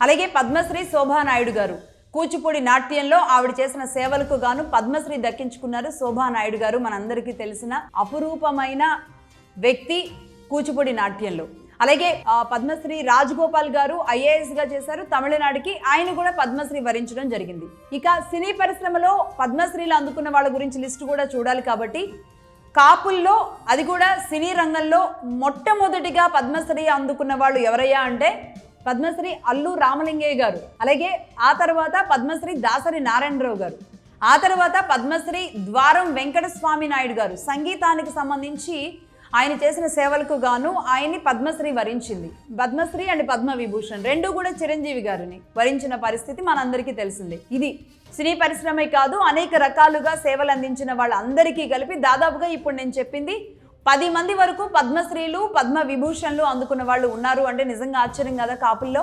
అలాగే పద్మశ్రీ శోభానాయుడు గారు కూచిపూడి నాట్యంలో ఆవిడ చేసిన సేవలకు గాను పద్మశ్రీ దక్కించుకున్నారు. శోభానాయుడు గారు మనందరికీ తెలిసిన అపురూపమైన వ్యక్తి కూచిపూడి నాట్యంలో. అలాగే పద్మశ్రీ రాజగోపాల్ గారు ఐఏఎస్ గా చేశారు తమిళనాడుకి, ఆయన కూడా పద్మశ్రీ వరించడం జరిగింది. ఇక సినీ పరిశ్రమలో పద్మశ్రీలు అందుకున్న వాళ్ళ గురించి లిస్టు కూడా చూడాలి కాబట్టి కాపుల్లో అది కూడా సినీ రంగంలో మొట్టమొదటిగా పద్మశ్రీ అందుకున్న వాళ్ళు ఎవరయ్యా అంటే పద్మశ్రీ అల్లు రామలింగయ్య గారు. అలాగే ఆ తర్వాత పద్మశ్రీ దాసరి నారాయణరావు గారు. ఆ తర్వాత పద్మశ్రీ ద్వారం వెంకటస్వామి నాయుడు గారు. సంగీతానికి సంబంధించి ఆయన చేసిన సేవలకు గాను ఆయన్ని పద్మశ్రీ వరించింది. పద్మశ్రీ అండ్ పద్మవిభూషణ్ రెండు కూడా చిరంజీవి గారిని వరించిన పరిస్థితి మనందరికీ తెలిసిందే. ఇది సినీ పరిశ్రమే కాదు, అనేక రకాలుగా సేవలు అందించిన వాళ్ళందరికీ కలిపి దాదాపుగా ఇప్పుడు నేను చెప్పింది 10 మంది వరకు పద్మశ్రీలు పద్మవిభూషణ్లు అందుకున్న వాళ్ళు ఉన్నారు అంటే నిజంగా ఆశ్చర్యం కదా కాపుల్లో.